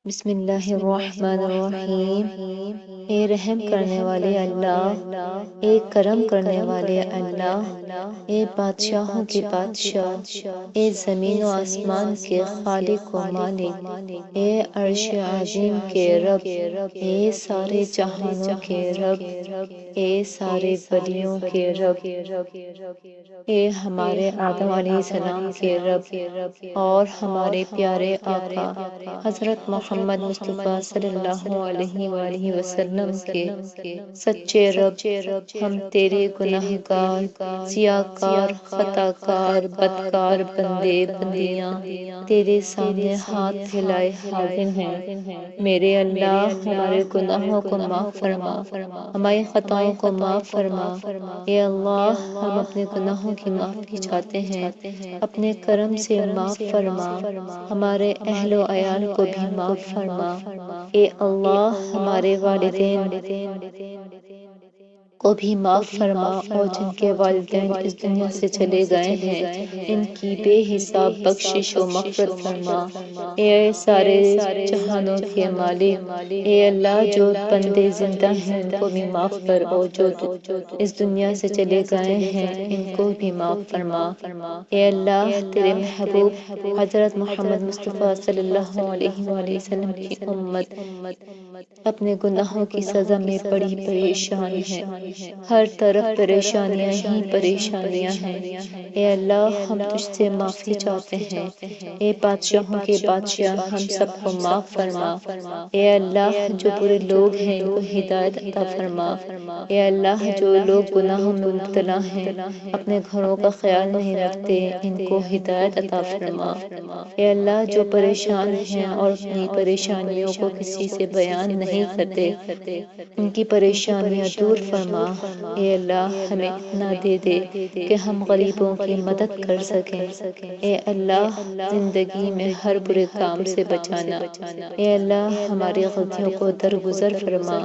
بسم اللہ الرحمن الرحیم۔ اے رحم کرنے والے اللہ، اے کرم کرنے والے اللہ، اے بادشاہوں کے بادشاہ، اے زمین و آسمان کے خالق و مالک، اے عرش عظیم کے رب، اے سارے جہانوں کے رب، اے سارے ولیوں کے رب، اے ہمارے آدم علیہ السلام کے رب اور ہمارے پیارے آقا حضرت محمد مصطفیٰ صلی اللہ علیہ وآلہ وسلم کے سچے رب، ہم تیرے گناہ گار، سیاہ کار، خطا کار، بدکار بندے بندیاں تیرے سامنے ہاتھ پھیلائے حاضر ہیں۔ میرے اللہ، ہمارے گناہوں کو معاف فرما، ہماری خطاؤں کو معاف فرما۔ اے اللہ، ہم اپنے گناہوں کی معافی چاہتے ہیں، اپنے کرم سے معاف فرما، ہمارے اہل و عیال کو بھی معاف فرما۔ اے اللہ، ہمارے والدین کو بھی معاف فرما، اور جن کے والدین اس دنیا سے چلے گئے ہیں ان کی بے حساب بخشش و مغفرت فرما۔ اے سارے جہانوں کے مالک، اے اللہ، جو بندے زندہ ہیں ان کو بھی معاف کر، اور جو اس دنیا سے چلے گئے ہیں ان کو بھی معاف فرما۔ اے اللہ، تیرے محبوب حضرت محمد مصطفیٰ صلی اللہ علیہ وآلہ وسلم کی امت اپنے گناہوں کی سزا میں بڑی پریشان ہے، ہر طرف پریشانیاں ہی پریشانیاں ہیں۔ اے اللہ، ہم تجھ سے معافی چاہتے ہیں۔ اے بادشاہوں کے بادشاہ، ہم سب کو معاف فرما۔ اے اللہ، جو برے لوگ ہیں ان کو ہدایت عطا فرما۔ اے اللہ، جو لوگ گناہوں میں مبتلا ہیں، اپنے گھروں کا خیال نہیں رکھتے، ان کو ہدایت عطا فرما۔ اے اللہ، جو پریشان ہیں اور اپنی پریشانیوں کو کسی سے بیان نہیں کرتے، ان کی پریشانیاں دور فرما۔ اے اللہ، ہمیں اتنا دے دے کہ ہم غریبوں کی مدد کر سکیں۔ اے اللہ، زندگی میں ہر برے کام سے بچانا۔ اے اللہ، ہماری غلطیوں کو درگزر فرما۔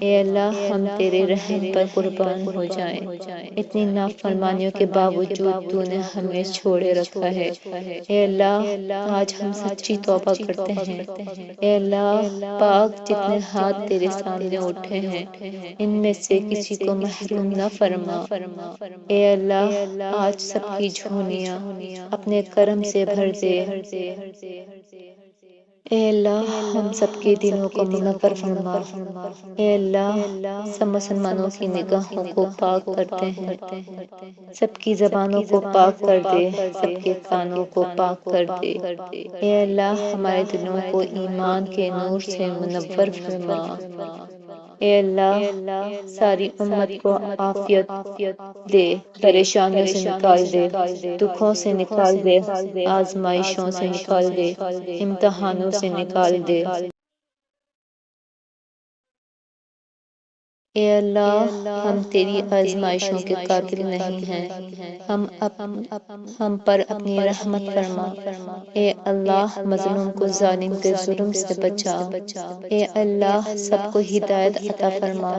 اے اللہ، ہم تیرے رحم پر قربان ہو جائیں۔ اتنی نافرمانیوں کے باوجود تو نے ہمیں چھوڑے رکھا ہے۔ اے اللہ، آج ہم سچی توبہ کرتے ہیں۔ اے اللہ پاک، جتنے ہاتھ تیرے سامنے اٹھے ہیں ان میں سے کسی کو محروم نہ فرما۔ اے اللہ، آج سب کی جھولیاں اپنے کرم سے بھر دے۔ اے اللہ، ہم سب کے دلوں کو منور فرما۔ اے اللہ، سب مسلمانوں کی نگاہوں کو پاک کرتے ہیں، سب کی زبانوں کو پاک کر دے، سب کے کانوں کو پاک کر دے۔ اے اللہ، ہمارے دلوں کو ایمان کے نور سے منور فرما۔ اے اللہ، ساری امت کو عافیت دے، پریشانیوں سے نکال دے، دکھوں سے نکال دے، آزمائشوں سے نکال دے، امتحانوں سے نکال دے۔ اے اللہ، ہم تیری آزمائشوں کے قابل نہیں ہیں، ہم پر اپنی رحمت فرما۔ اے اللہ، مظلوم کو ظالم کے ظلم سے بچا۔ اے اللہ، سب کو ہدایت عطا فرما۔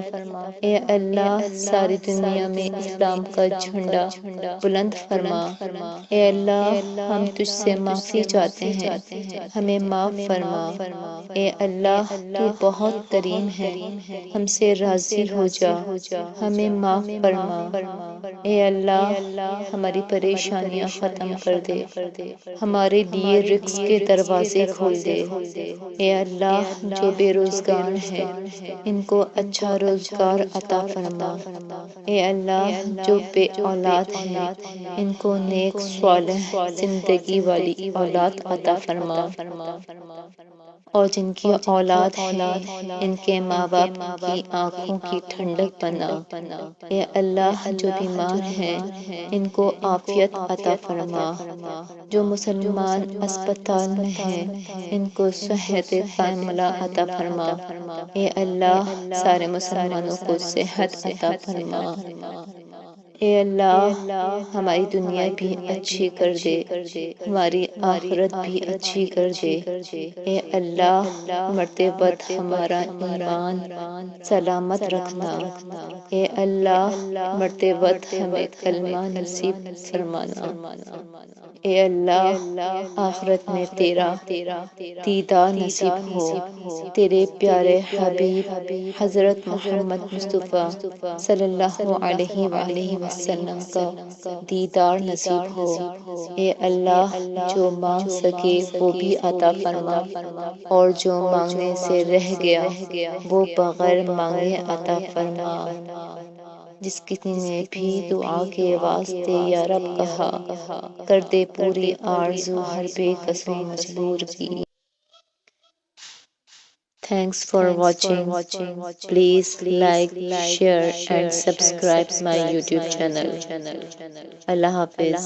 اے اللہ، ساری دنیا میں اسلام کا جھنڈا بلند فرما۔ اے اللہ، ہم تجھ سے معافی چاہتے ہیں، ہمیں معاف فرما۔ اے اللہ، تو بہت کریم ہے، ہم سے راضی ہو جا، ہمیں معاف فرما۔ اے اللہ، ہماری پریشانیاں ختم کر دے، ہمارے لیے رزق کے دروازے کھول دے۔ اے اللہ، جو بے روزگار ہیں ان کو اچھا روزگار عطا فرما۔ اے اللہ، جو بے اولاد ہیں ان کو نیک صالح زندگی والی اولاد عطا فرما، اور جن کی اولاد ہے ان کے ماں باپ کی آنکھوں کی ٹھنڈک بنا۔ اے اللہ، جو بیمار ہیں ان کو عافیت عطا فرما، جو مسلمان اسپتال میں ہیں ان کو صحت کاملہ عطا فرما۔ اے اللہ، سارے مسلمانوں کو صحت عطا فرما۔ اے اللہ ہماری دنیا بھی اچھی کر دے، ہماری آخرت بھی اچھی کر دے۔ اے اللہ مرتے وقت ہمارا ایمان سلامت رکھنا۔ اے اللہ مرتے وقت ہمیں کلمہ نصیب فرمانا۔ اے اللہ آخرت میں تیرا دیدار نصیب ہو، تیرے پیارے حبیب حضرت محمد مصطفیٰ صلی اللہ علیہ وآلہ وسلم کا دیدار نصیب ہو۔ اے اللہ جو مانگ سکے وہ بھی عطا فرما، اور جو مانگنے سے رہ گیا وہ بغیر مانگے عطا فرما۔ جس کسی نے بھی دعا کے واسطے یا رب کہا، کر دے پوری آرزو ہر بے کس و مجبور کی۔ Thanks for watching. Please like, share and subscribe my YouTube channel. اللہ حافظ۔